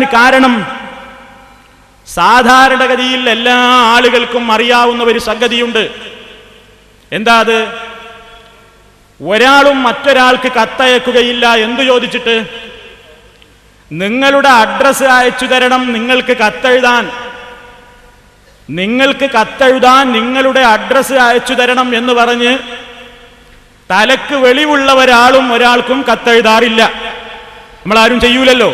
അതിന് കാരണം? സാധാരണഗതിയിൽ എല്ലാ ആളുകൾക്കും അറിയാവുന്ന ഒരു സംഗതിയുണ്ട്. എന്താ അത്? ഒരാളും മറ്റൊരാൾക്ക് കത്തയക്കുകയില്ല. എന്തു ചോദിച്ചിട്ട്? നിങ്ങളുടെ അഡ്രസ്സ് അയച്ചു തരണം, നിങ്ങൾക്ക് കത്തെഴുതാൻ നിങ്ങളുടെ അഡ്രസ്സ് അയച്ചു തരണം എന്ന് പറഞ്ഞ് തലക്ക് വെളിവുള്ള ഒരാൾക്കും കത്തെഴുതാറില്ല. നമ്മളാരും ചെയ്യൂലല്ലോ.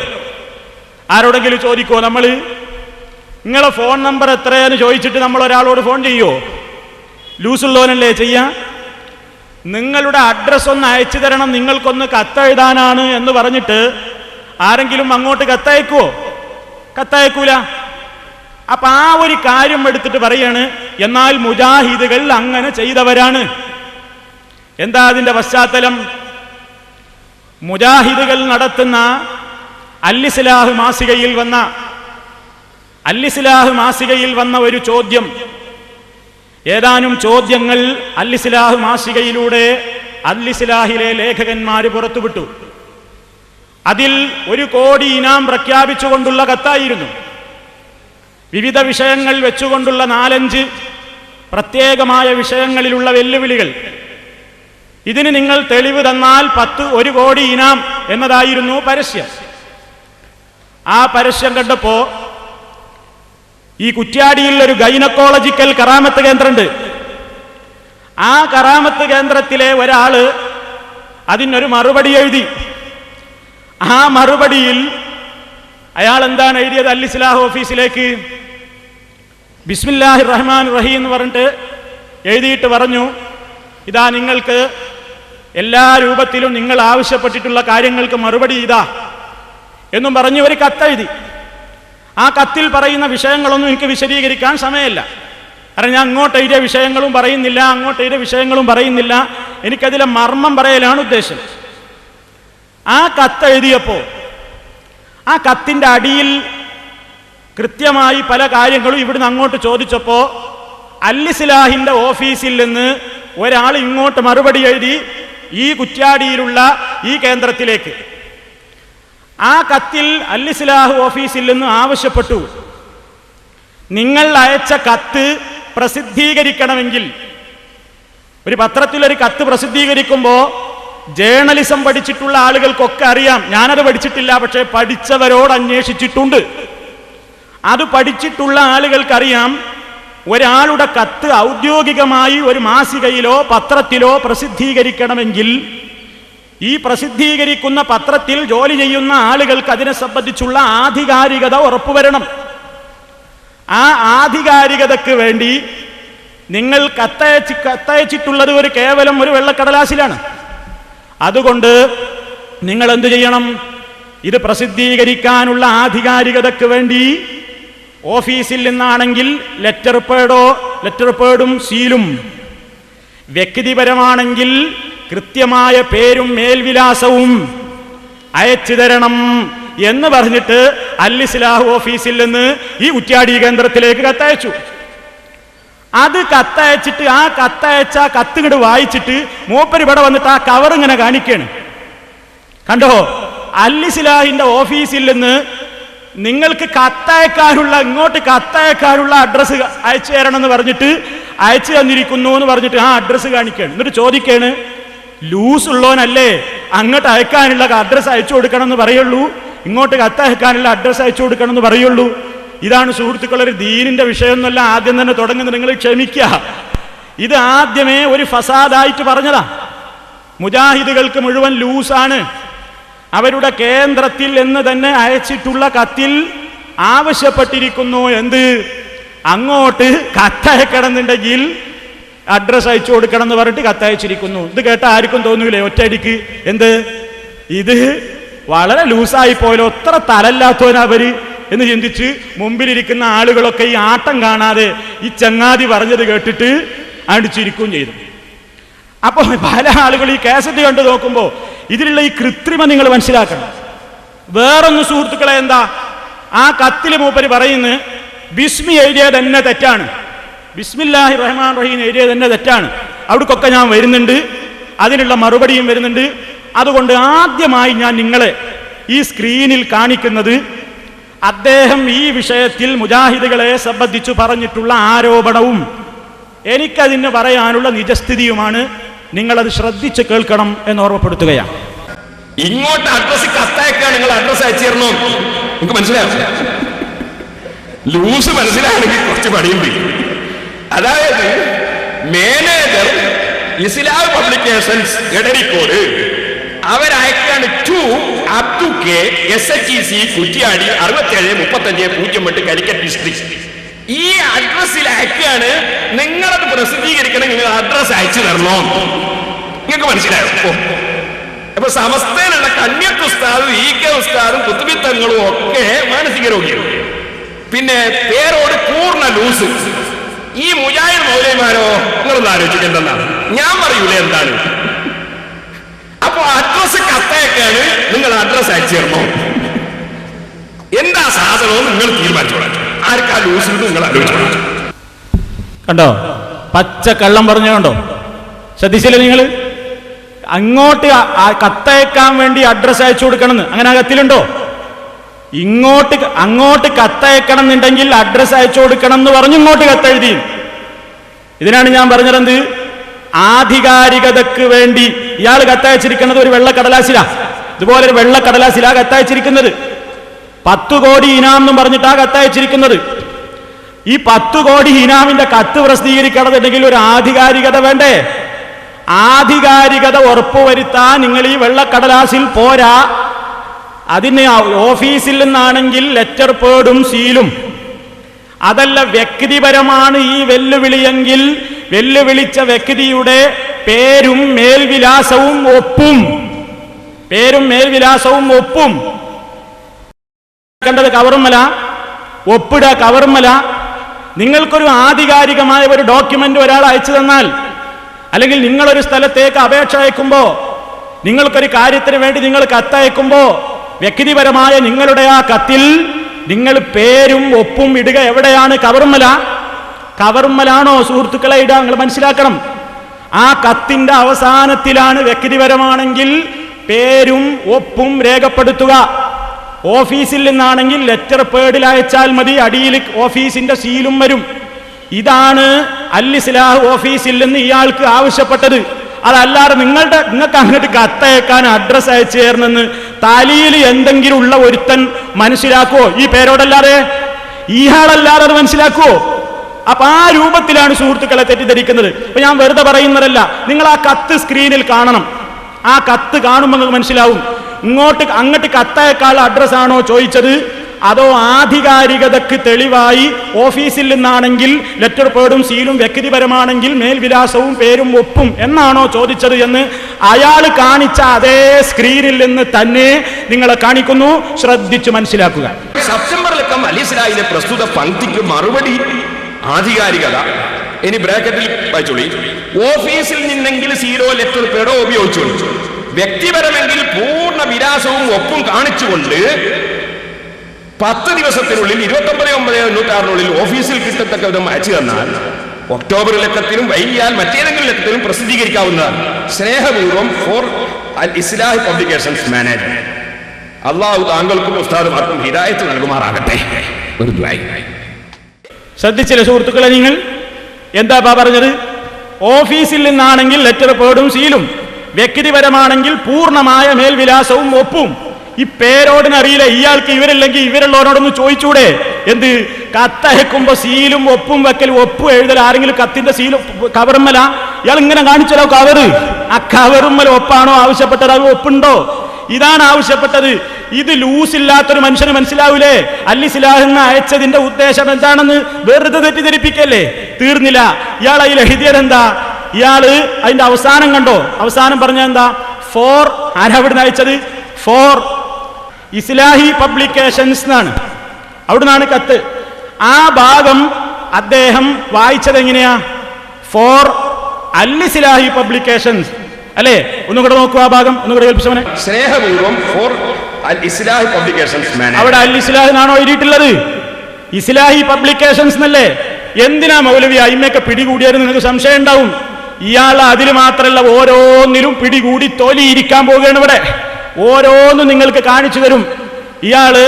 ആരോടെങ്കിലും ചോദിക്കുമോ? നിങ്ങളെ ഫോൺ നമ്പർ എത്രയെന്ന് ചോദിച്ചിട്ട് നമ്മൾ ഒരാളോട് ഫോൺ ചെയ്യുമോ? ലൂസുള്ളവനല്ലേ ചെയ്യാ? നിങ്ങളുടെ അഡ്രസ്സ് ഒന്ന് അയച്ചു തരണം, നിങ്ങൾക്കൊന്ന് കത്തെഴുതാനാണ് എന്ന് പറഞ്ഞിട്ട് ആരെങ്കിലും അങ്ങോട്ട് കത്തയക്കുവോ? കത്തയക്കൂല. അപ്പൊ ആ ഒരു കാര്യം എടുത്തിട്ട് പറയാണ്, എന്നാൽ മുജാഹിദുകൾ അങ്ങനെ ചെയ്തവരാണ്. എന്താ അതിന്റെ പശ്ചാത്തലം? മുജാഹിദുകൾ നടത്തുന്ന അൽ-ഇസ്ലാഹ് മാസികയിൽ വന്ന ഒരു ചോദ്യം, ഏതാനും ചോദ്യങ്ങൾ അൽ-ഇസ്ലാഹ് മാസികയിലൂടെ അൽ-ഇസ്ലാഹിലെ ലേഖകന്മാര് പുറത്തുവിട്ടു. അതിൽ 1 കോടി ഇനാം പ്രഖ്യാപിച്ചുകൊണ്ടുള്ള കത്തായിരുന്നു. വിവിധ വിഷയങ്ങൾ വെച്ചുകൊണ്ടുള്ള 4-5 പ്രത്യേകമായ വിഷയങ്ങളിലുള്ള വെല്ലുവിളികൾ. ഇതിന് നിങ്ങൾ തെളിവ് തന്നാൽ 1 കോടി ഇനാം എന്നതായിരുന്നു പരസ്യം. ആ പരസ്യം കണ്ടപ്പോ ഈ കുറ്റ്യാടിയിൽ ഒരു ഗൈനക്കോളജിക്കൽ കറാമത്ത് കേന്ദ്രമുണ്ട്. ആ കറാമത്ത് കേന്ദ്രത്തിലെ ഒരാള് അതിനൊരു മറുപടി എഴുതി. ആ മറുപടിയിൽ അയാൾ എന്താണ് എഴുതിയത്? അൽ-ഇസ്ലാഹ് ഓഫീസിലേക്ക് ബിസ്മില്ലാഹിർ റഹ്മാനിർ റഹീം എന്ന് പറഞ്ഞിട്ട് എഴുതിയിട്ട് പറഞ്ഞു, ഇതാ നിങ്ങൾക്ക് എല്ലാ രൂപത്തിലും നിങ്ങൾ ആവശ്യപ്പെട്ടിട്ടുള്ള കാര്യങ്ങൾക്ക് മറുപടി ഇതാ എന്നും പറഞ്ഞ് ഒരു കത്തെഴുതി. ആ കത്തിൽ പറയുന്ന വിഷയങ്ങളൊന്നും എനിക്ക് വിശദീകരിക്കാൻ സമയമില്ല. കാരണം ഞാൻ അങ്ങോട്ട് എഴുതിയ വിഷയങ്ങളും പറയുന്നില്ല, എനിക്കതിലെ മർമ്മം പറയലാണ് ഉദ്ദേശം. ആ കത്തെഴുതിയപ്പോ ആ കത്തിന്റെ അടിയിൽ കൃത്യമായി പല കാര്യങ്ങളും ഇവിടുന്ന് അങ്ങോട്ട് ചോദിച്ചപ്പോ അൽ-ഇസ്ലാഹിന്റെ ഓഫീസിൽ നിന്ന് ഒരാൾ ഇങ്ങോട്ട് മറുപടി എഴുതി ഈ കുറ്റ്യാടിയിലുള്ള ഈ കേന്ദ്രത്തിലേക്ക്. ആ കത്തിൽ അൽ-ഇസ്ലാഹ് ഓഫീസിൽ നിന്ന് ആവശ്യപ്പെട്ടു, നിങ്ങൾ അയച്ച കത്ത് പ്രസിദ്ധീകരിക്കണമെങ്കിൽ, ഒരു പത്രത്തിലൊരു കത്ത് പ്രസിദ്ധീകരിക്കുമ്പോൾ ജേർണലിസം പഠിച്ചിട്ടുള്ള ആളുകൾക്കൊക്കെ അറിയാം. ഞാനത് പഠിച്ചിട്ടില്ല, പക്ഷേ പഠിച്ചവരോട് അന്വേഷിച്ചിട്ടുണ്ട്. അത് പഠിച്ചിട്ടുള്ള ആളുകൾക്കറിയാം, ഒരാളുടെ കത്ത് ഔദ്യോഗികമായി ഒരു മാസികയിലോ പത്രത്തിലോ പ്രസിദ്ധീകരിക്കണമെങ്കിൽ ഈ പ്രസിദ്ധീകരിക്കുന്ന പത്രത്തിൽ ജോലി ചെയ്യുന്ന ആളുകൾക്ക് അതിനെ സംബന്ധിച്ചുള്ള ആധികാരികത ഉറപ്പുവരണം. ആ ആധികാരികതയ്ക്ക് വേണ്ടി നിങ്ങൾ കത്തയച്ചിട്ടുള്ളത് കേവലം ഒരു വെള്ളക്കടലാസിലാണ്. അതുകൊണ്ട് നിങ്ങൾ എന്തു ചെയ്യണം? ഇത് പ്രസിദ്ധീകരിക്കാനുള്ള ആധികാരികതയ്ക്ക് വേണ്ടി ഓഫീസിൽ നിന്നാണെങ്കിൽ ലെറ്റർ പേഡും സീലും, വ്യക്തിപരമാണെങ്കിൽ കൃത്യമായ പേരും മേൽവിലാസവും അയച്ചു തരണം എന്ന് പറഞ്ഞിട്ട് അൽ-ഇസ്ലാഹ് ഓഫീസിൽ നിന്ന് ഈ കുറ്റ്യാടി കേന്ദ്രത്തിലേക്ക് കത്തയച്ചു. അത് കത്തയച്ചിട്ട് ആ കത്തിങ്ങോട്ട് വായിച്ചിട്ട് മൂപ്പര് ഇവിടെ വന്നിട്ട് ആ കവർ ഇങ്ങനെ കാണിക്കാണ്. കണ്ടോ? അൽ-ഇസ്ലാഹിന്റെ ഓഫീസിൽ നിന്ന് നിങ്ങൾക്ക് ഇങ്ങോട്ട് കത്തയക്കാനുള്ള അഡ്രസ്സ് അയച്ചു തരണം എന്ന് പറഞ്ഞിട്ട് അയച്ചു തന്നിരിക്കുന്നു എന്ന് പറഞ്ഞിട്ട് ആ അഡ്രസ്സ് കാണിക്കാണ്. എന്നിട്ട് ചോദിക്കാണ്, ലൂസ് ഉള്ളവനല്ലേ അങ്ങോട്ട് അയക്കാനുള്ള അഡ്രസ്സ് അയച്ചു കൊടുക്കണം എന്ന് പറയുള്ളൂ, ഇങ്ങോട്ട് കത്തയക്കാനുള്ള അഡ്രസ്സ് അയച്ചു കൊടുക്കണം എന്ന് പറയുള്ളൂ. ഇതാണ് സുഹൃത്തുക്കളെ ഒരു ദീനിന്റെ വിഷയമൊന്നുമല്ല ആദ്യം തന്നെ തുടങ്ങുന്നത്. നിങ്ങൾ ക്ഷമിക്കുക, ഇത് ആദ്യമേ ഒരു ഫസാദായിട്ട് പറഞ്ഞതാ. മുജാഹിദുകൾക്ക് മുഴുവൻ ലൂസാണ്. അവരുടെ കേന്ദ്രത്തിൽ എന്ന് തന്നെ അയച്ചിട്ടുള്ള കത്തിൽ ആവശ്യപ്പെട്ടിരിക്കുന്നു എന്ത്? അങ്ങോട്ട് കത്തയക്കണമെന്നുണ്ടെങ്കിൽ അഡ്രസ് അയച്ചു കൊടുക്കണം എന്ന് പറഞ്ഞിട്ട് കത്തയച്ചിരിക്കുന്നു. ഇത് കേട്ട ആർക്കും തോന്നൂലേ ഒറ്റയടിക്ക് എന്ത് ഇത് വളരെ ലൂസായി പോയല്ലോ, എത്ര തലല്ലാത്തവനവര് എന്ന് ചിന്തിച്ച് മുമ്പിലിരിക്കുന്ന ആളുകളൊക്കെ ഈ ആട്ടം കാണാതെ ഈ ചങ്ങാതി പറഞ്ഞത് കേട്ടിട്ട് അടിച്ചിരിക്കുകയും ചെയ്തു. അപ്പോൾ പല ആളുകൾ ഈ കാസറ്റ് കണ്ടു നോക്കുമ്പോൾ ഇതിലുള്ള ഈ കൃത്രിമ നിങ്ങൾ മനസ്സിലാക്കണം. വേറൊന്ന് സുഹൃത്തുക്കളെ, എന്താ ആ കത്തിൽ മൂപ്പര് പറയുന്നത് ബിസ്മി എഴുതിയത് തന്നെ തെറ്റാണ്, ബിസ്മില്ലാഹി റഹ്മാൻ റഹീം എഴുതിയത് തന്നെ തെറ്റാണ്. അവിടേക്കൊക്കെ ഞാൻ വരുന്നുണ്ട്, അതിനുള്ള മറുപടിയും വരുന്നുണ്ട്. അതുകൊണ്ട് ആദ്യമായി ഞാൻ നിങ്ങളെ ഈ സ്ക്രീനിൽ കാണിക്കുന്നത് അദ്ദേഹം ഈ വിഷയത്തിൽ മുജാഹിദുകളെ സംബന്ധിച്ചു പറഞ്ഞിട്ടുള്ള ആരോപണവും എനിക്കതിന് പറയാനുള്ള നിജസ്ഥിതിയുമാണ്. നിങ്ങളത് ശ്രദ്ധിച്ച് കേൾക്കണം എന്ന് ഓർമ്മപ്പെടുത്തുകയാണ്. ഇങ്ങോട്ട് അഡ്രസ് കത്തയക്കാൻ നിങ്ങൾ അഡ്രസ് അയച്ചു തരണോ? നിങ്ങൾക്ക് മനസ്സിലാവും. ലൂസ് മനസ്സിലാണെങ്കിൽ കുറച്ച് പണിയുണ്ട്. അതായത് മാനേജർ ഇസ്ലാം പബ്ലിക്കേഷൻസ് എടരിക്കോട് അവരയക്കാണ് to Abdu K SHEC Kuttiady 6735 Calicut district. ഈ അഡ്രസ്സിൽ അയക്കാണ്. നിങ്ങളത് പ്രസിദ്ധീകരിക്കണം. നിങ്ങൾ അഡ്രസ് അയച്ചു തരണോ? നിങ്ങൾക്ക് മനസ്സിലായോ? അപ്പൊ സമസ്തയിലുള്ള കന്യത്ത് ഉസ്താദും EK ഉസ്താദും കുത്തുബിത്തങ്ങളും ഒക്കെ മാനസിക രോഗിയാണ്. പിന്നെ പേരോട് പൂർണ്ണ ലൂസ്. ഈ മുജാഹിദ് മൗലവിമാരോ നിങ്ങളൊന്ന് ആലോചിക്കേണ്ടതാണ്. ഞാൻ പറയൂലേ എന്താണ്. അപ്പൊ അഡ്രസ് കത്തയക്കാണ്. നിങ്ങൾ അഡ്രസ് അയച്ചു തരണോ? എന്താ സാധനവും നിങ്ങൾ തീരുമാനിച്ചോളാം. ആർക്കാ ലൂസ് നിങ്ങൾ ആലോചിച്ചോളാം. കണ്ടോ, പച്ച കള്ളം പറഞ്ഞുകൊണ്ടോ? ശ്രദ്ധിച്ചില്ലേ നിങ്ങൾ? അങ്ങോട്ട് കത്തയക്കാൻ വേണ്ടി അഡ്രസ് അയച്ചു കൊടുക്കണമെന്ന് അങ്ങനെ കത്തിലുണ്ടോ? അങ്ങോട്ട് കത്തയക്കണം എന്നുണ്ടെങ്കിൽ അഡ്രസ് അയച്ചു കൊടുക്കണം എന്ന് പറഞ്ഞു ഇങ്ങോട്ട് കത്തെഴുതി. ഇതിനാണ് ഞാൻ പറഞ്ഞത്, ആധികാരികതക്ക് വേണ്ടി ഇയാൾ കത്തയച്ചിരിക്കുന്നത് ഒരു വെള്ളക്കടലാസിലാ. ഇതുപോലെ ഒരു വെള്ളക്കടലാസിലാ കത്തയച്ചിരിക്കുന്നത്. 10 കോടി ഇനാം എന്നും പറഞ്ഞിട്ടാ കത്തയച്ചിരിക്കുന്നത്. ഈ 10 കോടി ഇനാമിന്റെ കത്ത് പ്രസിദ്ധീകരിക്കണമെന്നുണ്ടെങ്കിൽ ഒരു ആധികാരികത വേണ്ടേ? ആധികാരികത ഉറപ്പുവരുത്താൻ നിങ്ങൾ ഈ വെള്ളക്കടലാസിൽ പോരാ. അതിന് ഓഫീസിൽ നിന്നാണെങ്കിൽ ലെറ്റർ പേഡും സീലും. അതല്ല വ്യക്തിപരമാണ് ഈ വെല്ലുവിളിയെങ്കിൽ വെല്ലുവിളിച്ച വ്യക്തിയുടെ പേരും മേൽവിലാസവും ഒപ്പും കണ്ടത് കവറുമല, ഒപ്പിട കവറുമല. നിങ്ങൾക്കൊരു ആധികാരികമായ ഒരു ഡോക്യുമെന്റ് ഒരാൾ അയച്ചു തന്നാൽ, അല്ലെങ്കിൽ നിങ്ങളൊരു സ്ഥലത്തേക്ക് അപേക്ഷ അയക്കുമ്പോ, നിങ്ങൾക്കൊരു കാര്യത്തിന് വേണ്ടി നിങ്ങൾ കത്തയക്കുമ്പോ വ്യക്തിപരമായ നിങ്ങളുടെ ആ കത്തിൽ നിങ്ങൾ പേരും ഒപ്പും ഇടുക എവിടെയാണ്? കവറുമ്മലാണോ സുഹൃത്തുക്കളെ ഇടുക? നിങ്ങൾ മനസ്സിലാക്കണം. ആ കത്തിന്റെ അവസാനത്തിലാണ് വ്യക്തിപരമാണെങ്കിൽ പേരും ഒപ്പും രേഖപ്പെടുത്തുക. ഓഫീസിൽ നിന്നാണെങ്കിൽ ലെറ്റർ പേഡിൽ അയച്ചാൽ മതി, അടിയിൽ ഓഫീസിന്റെ സീലും വരും. ഇതാണ് അൽ-ഇസ്ലാഹ് ഓഫീസിൽ നിന്ന് ഇയാൾക്ക് ആവശ്യപ്പെട്ടത്. അതല്ലാതെ നിങ്ങൾക്ക് അങ്ങോട്ട് കത്തയക്കാൻ അഡ്രസ് അയച്ചു തരണമെന്ന് തലയിൽ എന്തെങ്കിലും ഉള്ള ഒരുത്തൻ മനസ്സിലാക്കുവോ? ഈ പേരോടല്ലാതെ, ഇയാളല്ലാതെ അത് മനസ്സിലാക്കുവോ? അപ്പൊ ആ രൂപത്തിലാണ് സുഹൃത്തുക്കളെ തെറ്റിദ്ധരിക്കുന്നത്. അപ്പൊ ഞാൻ വെറുതെ പറയുന്നതല്ല. നിങ്ങൾ ആ കത്ത് സ്ക്രീനിൽ കാണണം. ആ കത്ത് കാണുമ്പോൾ നിങ്ങൾക്ക് മനസ്സിലാവും അങ്ങോട്ട് കത്തയക്കാനുള്ള അഡ്രസ്സാണോ ചോദിച്ചത്, അതോ ആധികാരികതക്ക് തെളിവായി ഓഫീസിൽ നിന്നാണെങ്കിൽ ലെറ്റർ പേഡും സീലും വ്യക്തിപരമാണെങ്കിൽ മേൽവിലാസവും പേരും ഒപ്പും എന്നാണോ ചോദിച്ചത് എന്ന് അയാൾ കാണിച്ച അതേ സ്ക്രീനിൽ നിന്ന് തന്നെ നിങ്ങളെ കാണിക്കുന്നു. ശ്രദ്ധിച്ചു മനസ്സിലാക്കുക. സെപ്റ്റംബറിലൊക്കെ അൽ-ഇസ്ലാഹിലെ പ്രസ്തുത പങ്ക്തിക്ക് മറുപടി ആധികാരികത. ഇനി ബ്രാക്കറ്റിൽ വായിച്ചോളി. ഓഫീസിൽ നിന്നെങ്കിൽ സീലോ ലെറ്റർ പേഡോ ഉപയോഗിച്ചുകൊണ്ട്, വ്യക്തിപരമെങ്കിൽ പൂർണ്ണ വിലാസവും ഒപ്പും കാണിച്ചുകൊണ്ട് 10 ദിവസത്തിനുള്ളിൽ 29/9/96 ഓഫീസിൽ കിട്ടത്തക്ക വിധം അയച്ചു തന്നാൽ ഒക്ടോബർ ലക്കത്തിലും വൈകിയാൽ മറ്റേതെങ്കിലും ലക്കത്തിലും പ്രസിദ്ധീകരിക്കാവുന്നതാണ്. സ്നേഹപൂർവ്വം ഫോർ അൽ-ഇസ്ലാഹ് പബ്ലിക്കേഷൻസ് മാനേജർ. അള്ളാഹു താങ്കൾക്കും ഉസ്താദുമാർക്കും ഹിദായത്ത് നൽകുമാറാകട്ടെ. ഒരു ദുആ. ശ്രദ്ധിച്ചില്ലേ സുഹൃത്തുക്കളെ? നിങ്ങൾ എന്താ പറഞ്ഞത്? ഓഫീസിൽ നിന്നാണെങ്കിൽ ലെറ്റർ പേഡും സീലും, വ്യക്തിപരമാണെങ്കിൽ പൂർണ്ണമായ മേൽവിലാസവും ഒപ്പും. ഈ പേരോടിനറിയില്ല. ഇയാൾക്ക് ഇവരില്ലെങ്കിൽ ഇവരുള്ളവരോടൊന്ന് ചോദിച്ചൂടെ? എന്ത് കത്തയക്കുമ്പോ സീലും ഒപ്പും വെക്കൽ, ഒപ്പ് എഴുതൽ, ആരെങ്കിലും കത്തിന്റെ സീലും കവറുമ്മല ഇയാൾ ഇങ്ങനെ കാണിച്ചാലോ കവറ്? ആ കവറുമ്മൽ ഒപ്പാണോ ആവശ്യപ്പെട്ടത്? അത് ഒപ്പുണ്ടോ? ഇതാണ് ആവശ്യപ്പെട്ടത്. ഇത് ലൂസില്ലാത്തൊരു മനുഷ്യന് മനസ്സിലാവൂലേ? അൽ-ഇസ്ലാഹിന് അയച്ചതിന്റെ ഉദ്ദേശം എന്താണെന്ന് വെറുതെ തെറ്റിദ്ധരിപ്പിക്കല്ലേ? തീർന്നില്ല. ഇയാൾ അതിൽ എഴുതിയത് എന്താ? ഇയാള് അതിന്റെ അവസാനം കണ്ടോ? അവസാനം പറഞ്ഞ എന്താ? ഫോർ ആരവിടുന്ന് അയച്ചത്? ഫോർ ഇസ്ലാഹി പബ്ലിക്കേഷൻസ് എന്നാണ്. അവിടുന്നാണ് കത്ത്. ആ ഭാഗം അദ്ദേഹം വായിച്ചത് എങ്ങനെയാ? ഫോർ അൽ-ഇസ്ലാഹി പബ്ലിക്കേഷൻസ് അല്ലേ? ഒന്നുകൂടെ നോക്കുക. ആ ഭാഗം ഒന്നുകൂടെ കേൾപ്പിച്ചവനെ. സ്നേഹപൂർവ്വം ഫോർ അൽ-ഇസ്ലാഹി പബ്ലിക്കേഷൻസ് മാനേജർ. അവിടെ അൽ-ഇസ്ലാഹിനാണോ എഴുതിയിട്ടുള്ളത്? ഇസ്ലാഹി പബ്ലിക്കേഷൻസ് എന്നല്ലേ? എന്തിനാ മൗലവി അയിമയൊക്കെ പിടികൂടിയാലും നിങ്ങൾക്ക് സംശയം ഉണ്ടാവും. ഇയാൾ അതിൽ മാത്രമല്ല, ഓരോന്നിലും പിടികൂടി തോലിയിരിക്കാൻ പോവുകയാണ്. ഇവിടെ ഓരോന്നും നിങ്ങൾക്ക് കാണിച്ചു തരും. ഇയാള്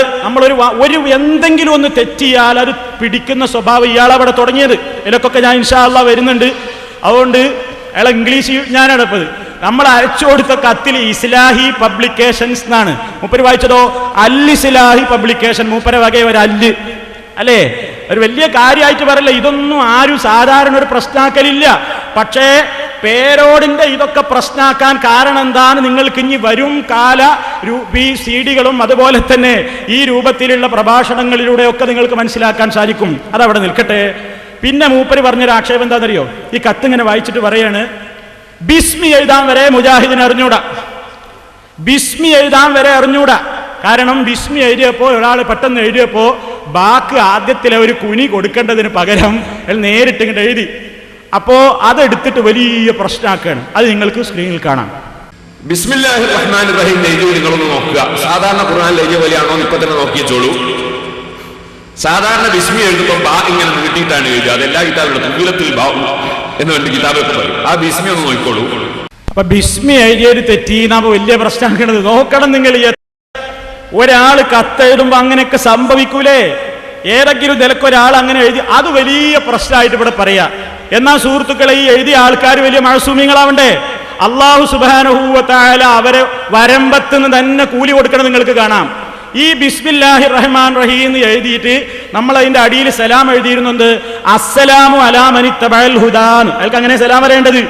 ഒരു എന്തെങ്കിലും ഒന്ന് തെറ്റിയാൽ അത് പിടിക്കുന്ന സ്വഭാവം ഇയാളവിടെ തുടങ്ങിയത്. ഇതിലൊക്കെ ഞാൻ ഇൻഷാ അല്ലാഹ് വരുന്നുണ്ട്. അതുകൊണ്ട് അയാളെ ഇംഗ്ലീഷ് ഞാനാണ് ഇപ്പത്. നമ്മൾ അയച്ചു കൊടുത്ത കത്തിൽ ഇസ്ലാഹി പബ്ലിക്കേഷൻസ് എന്നാണ്. മൂപ്പര് വായിച്ചതോ അൽ-ഇസ്ലാഹി പബ്ലിക്കേഷൻ. മൂപ്പര വകയെ ഒരു അല്ല് അല്ലേ, ഒരു വലിയ കാര്യമായിട്ട് പറയില്ല. ഇതൊന്നും ആരും സാധാരണ ഒരു പ്രശ്നാക്കലില്ല. പക്ഷേ പേരോടിന്റെ ഇതൊക്കെ പ്രശ്നാക്കാൻ കാരണം എന്താണ്? നിങ്ങൾക്ക് ഇനി വരും കാല CD-കളും അതുപോലെ തന്നെ ഈ രൂപത്തിലുള്ള പ്രഭാഷണങ്ങളിലൂടെയൊക്കെ നിങ്ങൾക്ക് മനസ്സിലാക്കാൻ സാധിക്കും. അതവിടെ നിൽക്കട്ടെ. പിന്നെ മൂപ്പര് പറഞ്ഞൊരു ആക്ഷേപം എന്താണെന്നറിയോ? ഈ കത്തിങ്ങനെ വായിച്ചിട്ട് പറയാണ്, ബിസ്മി എഴുതാൻ വരെ മുജാഹിദിന് അറിഞ്ഞൂടാ. ബിസ്മി എഴുതാൻ വരെ അറിഞ്ഞൂടാ. കാരണം ബിസ്മി എഴുതിയപ്പോ, ഒരാൾ പെട്ടെന്ന് എഴുതിയപ്പോ ബാക്ക് ആദ്യത്തിലെ ഒരു കുനി കൊടുക്കേണ്ടതിന് പകരം നേരിട്ട് ഇങ്ങോട്ട് എഴുതി. അപ്പോ അതെടുത്തിട്ട് വലിയ പ്രശ്നമാക്കുകയാണ്. അത് നിങ്ങൾക്ക് സ്ക്രീനിൽ കാണാം. ബിസ്മില്ലാഹിർ റഹ്മാനിർ റഹീം എഴുതി നിങ്ങളൊന്ന് നോക്കുക. സാധാരണ ഖുർആനിൽ എഴുതിയ പോലെയാണോ ഇപ്പൊ തന്നെ നോക്കിച്ചോളൂ. സാധാരണ ബിസ്മി എഴുതുമ്പോൾ ബാ ഇങ്ങനെ നീട്ടിയിട്ടാണ് എഴുതുക. അതെല്ലാ കിതാബിലും തുലത്തിൽ ബാ എന്ന് വേണ്ടി കിതാബൊക്കെ പറയും. ആ ബിസ്മി ഒന്ന് നോക്കിക്കോളൂ. അപ്പൊ ബിസ്മി എഴുതിയൊരു തെറ്റീനാകുമ്പോ വലിയ പ്രശ്നമാക്കണത് നോക്കണം നിങ്ങൾ. ഒരാൾ കത്തെഴുതുമ്പോ അങ്ങനെയൊക്കെ സംഭവിക്കൂലേ? ഏതെങ്കിലും നിലക്കൊരാൾ അങ്ങനെ എഴുതി, അത് വലിയ പ്രശ്നമായിട്ട് ഇവിടെ പറയാ. എന്നാൽ സുഹൃത്തുക്കളെ, ഈ എഴുതിയ ആൾക്കാർ വലിയ മഅസൂമികളാവണ്ടേ? അല്ലാഹു സുബ്ഹാനഹു വ തആല അവരെ വരമ്പത്തുനിന്ന് തന്നെ കൂലി കൊടുക്കണം. നിങ്ങൾക്ക് കാണാം, ഈ ബിസ്മില്ലാഹിർ റഹ്മാൻ റഹീം എന്ന് എഴുതിയിട്ട് നമ്മൾ അതിന്റെ അടിയിൽ സലാം എഴുതിയിരുന്നത് അസ്സലാമു അലാ മനിത്തബഅൽ ഹുദാൻ. അയാൾക്ക് അങ്ങനെ സലാം പറയേണ്ടത്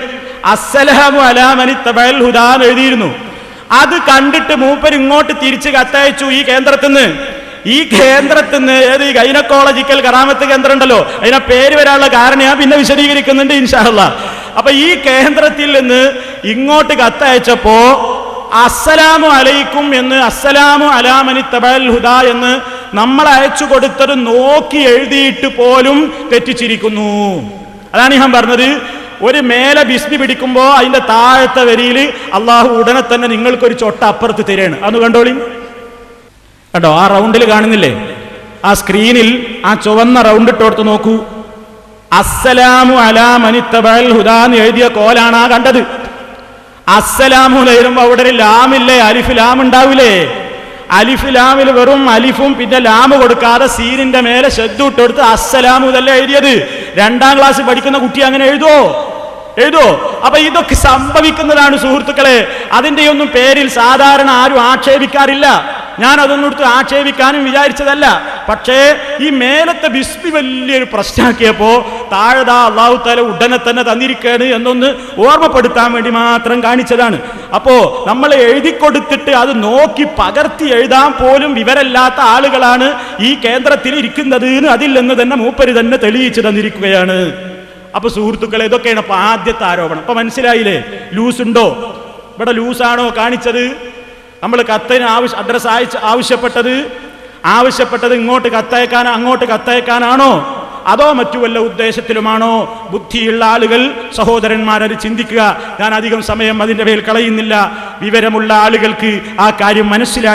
അസ്സലാമു അലാ മനിത്തബഅൽ ഹുദാൻ എഴുതിയിരുന്നു. അത് കണ്ടിട്ട് മൂപ്പർ ഇങ്ങോട്ട് തിരിച്ച് കത്തയച്ചു ഈ കേന്ദ്രത്തിന്ന്. ഈ കേന്ദ്രത്തിന്ന് ഏത് ഈ ഗൈനക്കോളജിക്കൽ കറാമത്ത് കേന്ദ്രം ഉണ്ടല്ലോ, അതിനെ പേര് വരാനുള്ള കാരണം ഞാൻ പിന്നെ വിശദീകരിക്കുന്നുണ്ട് ഇൻഷാ അല്ലാഹ്. അപ്പൊ ഈ കേന്ദ്രത്തിൽ നിന്ന് ഇങ്ങോട്ട് കത്തയച്ചപ്പോ അസ്സലാമു അലൈക്കും എന്ന്, അസ്സലാമു അലാ മനിത്തബഅൽ ഹുദാ എന്ന് നമ്മൾ അയച്ചു കൊടുത്തത് നോക്കി എഴുതിയിട്ട് പോലും തെറ്റിച്ചിരിക്കുന്നു. അതാണ് ഞാൻ പറഞ്ഞത്. ഒരു മേലെ ബിസ്മി പിടിക്കുമ്പോ അതിന്റെ താഴത്തെ വരിയിൽ അള്ളാഹു ഉടനെ തന്നെ നിങ്ങൾക്കൊരു ചൊട്ട അപ്പുറത്ത് തരാണ്. അന്ന് കണ്ടോളി. കേട്ടോ, ആ റൗണ്ടിൽ കാണുന്നില്ലേ? ആ സ്ക്രീനിൽ ആ ചുവന്ന റൗണ്ട് ഇട്ടോടുത്ത് നോക്കൂ. അസ്സലാമു അലാ മനിത്തബഅൽ ഹുദാ എന്ന് എഴുതിയ കോലാണ് ആ കണ്ടത്. അസ്സലാമു എഴുതുമ്പോ അവിടെ ഒരു ലാമില്ലേ, അലിഫ് ലാം ഉണ്ടാവില്ലേ? അലിഫ് ലാമിൽ വെറും അലിഫും പിന്നെ ലാമ് കൊടുക്കാതെ സീനിന്റെ മേലെ ശബ്ദം ഇട്ടെടുത്ത് അസ്സലാമു ഇതല്ലേ എഴുതിയത്. 2ാം ക്ലാസ് പഠിക്കുന്ന കുട്ടി അങ്ങനെ എഴുതോ? അപ്പൊ ഇതൊക്കെ സംഭവിക്കുന്നതാണ് സുഹൃത്തുക്കളെ. അതിന്റെ ഒന്നും പേരിൽ സാധാരണ ആരും ആക്ഷേപിക്കാറില്ല. ഞാൻ അതൊന്നും എടുത്ത് ആക്ഷേപിക്കാനും വിചാരിച്ചതല്ല. പക്ഷേ ഈ മേലത്തെ ബിസ്മി വലിയൊരു പ്രശ്നമാക്കിയപ്പോ താഴെതാ അല്ലാഹു തആല ഉടനെ തന്നെ തന്നിരിക്കുകയാണ് എന്നൊന്ന് ഓർമ്മപ്പെടുത്താൻ വേണ്ടി മാത്രം കാണിച്ചതാണ്. അപ്പോ നമ്മൾ എഴുതി കൊടുത്തിട്ട് അത് നോക്കി പകർത്തി എഴുതാൻ പോലും വിവരമില്ലാത്ത ആളുകളാണ് ഈ കേന്ദ്രത്തിൽ ഇരിക്കുന്നത് എന്ന് അതിൽ നിന്ന് തന്നെ മൂപ്പര് തന്നെ തെളിയിച്ചു തന്നിരിക്കുകയാണ്. അപ്പൊ സുഹൃത്തുക്കളെ, ഇതൊക്കെയാണ് അപ്പൊ ആദ്യത്തെ ആരോപണം. അപ്പൊ മനസ്സിലായില്ലേ? ലൂസ് ഉണ്ടോ? ഇവിടെ ലൂസാണോ കാണിച്ചത്? നമ്മൾ കത്തിന് അഡ്രസ് ആവശ്യപ്പെട്ടത് ഇങ്ങോട്ട് കത്തയക്കാൻ, അങ്ങോട്ട് കത്തയക്കാനാണോ, അതോ മറ്റു വല്ല ഉദ്ദേശത്തിലുമാണോ? ബുദ്ധിയുള്ള ആളുകൾ സഹോദരന്മാരത് ചിന്തിക്കുക. ഞാൻ അധികം സമയം അതിന്റെ മേൽ കളയുന്നില്ല. വിവരമുള്ള ആളുകൾക്ക് ആ കാര്യം മനസ്സിലായി.